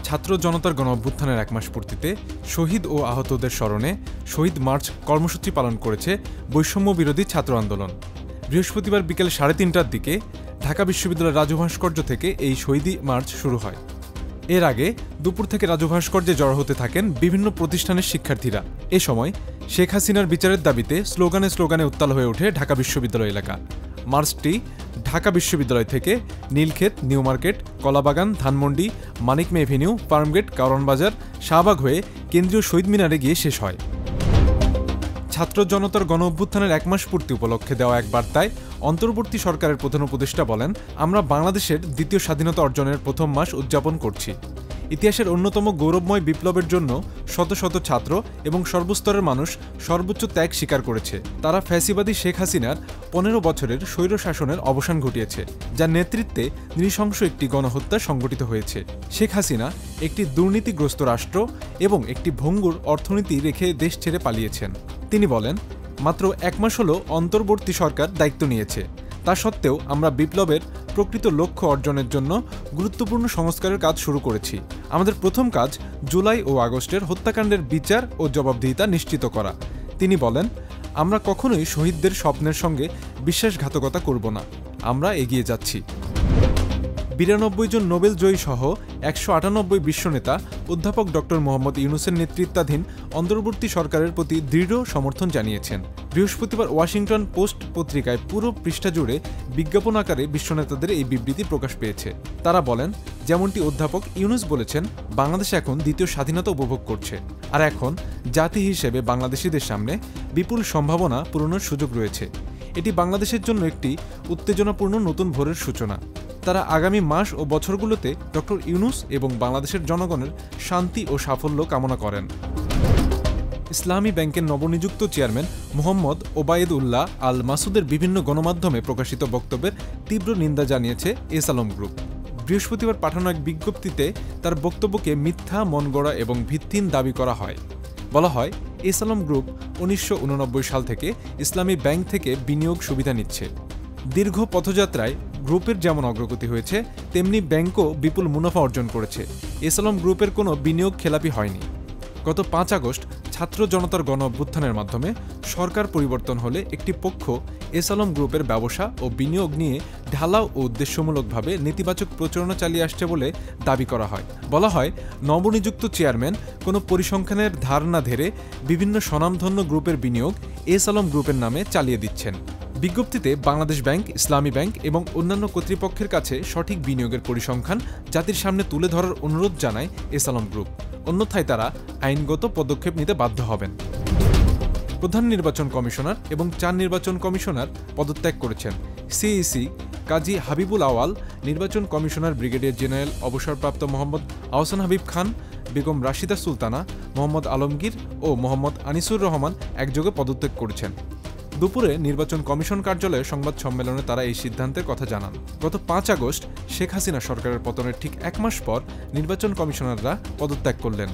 ছাত্র জনতার গণঅভ্যুত্থানের ১ মাস পূর্তিতে শহীদ ও আহতদের স্মরণে শহীদ মার্চ কর্মসূচি পালন করেছে বৈষম্য বিরোধী ছাত্র আন্দোলন। বৃহস্পতিবার বিকেল ৩:৩০টার দিকে ঢাকা বিশ্ববিদ্যালয়ের রাজু ভাস্কর্য থেকে এই শহীদি মার্চ শুরু হয়। এর আগে দুপুর থেকে রাজু ভাস্কর্যে জড়ো হতে থাকেন বিভিন্ন প্রতিষ্ঠানের শিক্ষার্থীরা। এ সময় শেখ হাসিনার বিচারের দাবিতে স্লোগানে স্লোগানে উত্তাল হয়ে ওঠে ঢাকা বিশ্ববিদ্যালয় এলাকা। মার্চটি ঢাকা বিশ্ববিদ্যালয় থেকে নীলক্ষেত, নিউ মার্কেট, কলাবাগান, ধানমন্ডি, মানিক মে এভিনিউ, ফার্মগেট, কারওয়ানবাজার, শাহবাগ হয়ে কেন্দ্রীয় শহীদ মিনারে গিয়ে শেষ হয়। ছাত্র জনতার গণঅভ্যুত্থানের ১ মাস পূর্তি উপলক্ষে দেওয়া এক বার্তায় অন্তর্বর্তী সরকারের প্রধান উপদেষ্টা বলেন, আমরা বাংলাদেশের দ্বিতীয় স্বাধীনতা অর্জনের প্রথম মাস উদযাপন করছি। ইতিহাসের অন্যতম গৌরবময় বিপ্লবের জন্য শত শত ছাত্র এবং সর্বস্তরের মানুষ সর্বোচ্চ ত্যাগ স্বীকার করেছে। তারা ফ্যাসিবাদী শেখ হাসিনার ১৫ বছরের স্বৈর শাসনের অবসান ঘটিয়েছে, যার নেতৃত্বে নৃশংস একটি গণহত্যা সংঘটিত হয়েছে। শেখ হাসিনা একটি দুর্নীতিগ্রস্ত রাষ্ট্র এবং একটি ভঙ্গুর অর্থনীতি রেখে দেশ ছেড়ে পালিয়েছেন। তিনি বলেন, মাত্র ১ মাস হল অন্তর্বর্তী সরকার দায়িত্ব নিয়েছে। তা সত্ত্বেও আমরা বিপ্লবের প্রকৃত লক্ষ্য অর্জনের জন্য গুরুত্বপূর্ণ সংস্কারের কাজ শুরু করেছি। আমাদের প্রথম কাজ জুলাই ও আগস্টের হত্যাকাণ্ডের বিচার ও জবাবদিহিতা নিশ্চিত করা। তিনি বলেন, আমরা কখনোই শহীদদের স্বপ্নের সঙ্গে বিশ্বাসঘাতকতা করব না। আমরা এগিয়ে যাচ্ছি। ৯২ জন নোবেল জয়ী সহ ১৯৮ বিশ্বনেতা অধ্যাপক ড. মোহাম্মদ ইউনূসের নেতৃত্বাধীন অন্তর্বর্তী সরকারের প্রতি দৃঢ় সমর্থন জানিয়েছেন। বৃহস্পতিবার ওয়াশিংটন পোস্ট পত্রিকায় পুরো পৃষ্ঠা জুড়ে বিজ্ঞাপন আকারে বিশ্বনেতাদের এই বিবৃতি প্রকাশ পেয়েছে। তারা বলেন, যেমনটি অধ্যাপক ইউনূস বলেছেন, বাংলাদেশ এখন দ্বিতীয় স্বাধীনতা উপভোগ করছে, আর এখন জাতি হিসেবে বাংলাদেশিদের সামনে বিপুল সম্ভাবনা পূরণের সুযোগ রয়েছে। এটি বাংলাদেশের জন্য একটি উত্তেজনাপূর্ণ নতুন ভোরের সূচনা। তারা আগামী মাস ও বছরগুলোতে ড. ইউনূস এবং বাংলাদেশের জনগণের শান্তি ও সাফল্য কামনা করেন। ইসলামী ব্যাংকের নবনিযুক্ত চেয়ারম্যান মোহাম্মদ ওবায়েদ উল্লাহ আল মাসুদের বিভিন্ন গণমাধ্যমে প্রকাশিত বক্তব্যের তীব্র নিন্দা জানিয়েছে এস আলম গ্রুপ। বৃহস্পতিবার পাঠানো এক বিজ্ঞপ্তিতে তার বক্তব্যকে মিথ্যা, মনগড়া এবং ভিত্তিহীন দাবি করা হয়। বলা হয়, এস আলম গ্রুপ ১৯৮৯ সাল থেকে ইসলামী ব্যাংক থেকে বিনিয়োগ সুবিধা নিচ্ছে। দীর্ঘ পথযাত্রায় গ্রুপের যেমন অগ্রগতি হয়েছে, তেমনি ব্যাংকও বিপুল মুনাফা অর্জন করেছে। এস আলম গ্রুপের কোনো বিনিয়োগ খেলাপি হয়নি। গত ৫ আগস্ট ছাত্র জনতার গণঅভ্যুত্থানের মাধ্যমে সরকার পরিবর্তন হলে একটি পক্ষ এস আলম গ্রুপের ব্যবসা ও বিনিয়োগ নিয়ে ঢালাও ও উদ্দেশ্যমূলকভাবে নেতিবাচক প্রচারণা চালিয়ে আসছে বলে দাবি করা হয়। বলা হয়, নবনিযুক্ত চেয়ারম্যান কোনো পরিসংখ্যানের ধার না ধরে বিভিন্ন স্বনামধন্য গ্রুপের বিনিয়োগ এস আলম গ্রুপের নামে চালিয়ে দিচ্ছেন। বিজ্ঞপ্তিতে বাংলাদেশ ব্যাংক, ইসলামী ব্যাংক এবং অন্যান্য কর্তৃপক্ষের কাছে সঠিক বিনিয়োগের পরিসংখ্যান জাতির সামনে তুলে ধরার অনুরোধ জানায় এস আলম গ্রুপ। অন্যথায় তারা আইনগত পদক্ষেপ নিতে বাধ্য হবেন। প্রধান নির্বাচন কমিশনার এবং ৪ নির্বাচন কমিশনার পদত্যাগ করেছেন। সিইসি কাজী হাবিবুল আওয়াল, নির্বাচন কমিশনার ব্রিগেডিয়ার জেনারেল অবসরপ্রাপ্ত মোহাম্মদ আহসান হাবিব খান, বেগম রাশিদা সুলতানা, মোহাম্মদ আলমগীর ও মোহাম্মদ আনিসুর রহমান একযোগে পদত্যাগ করেছেন। দুপুরে নির্বাচন কমিশন কার্যালয়ে সংবাদ সম্মেলনে তারা এই সিদ্ধান্তের কথা জানান। গত ৫ আগস্ট শেখ হাসিনা সরকারের পতনের ঠিক ১ মাস পর নির্বাচন কমিশনাররা পদত্যাগ করলেন।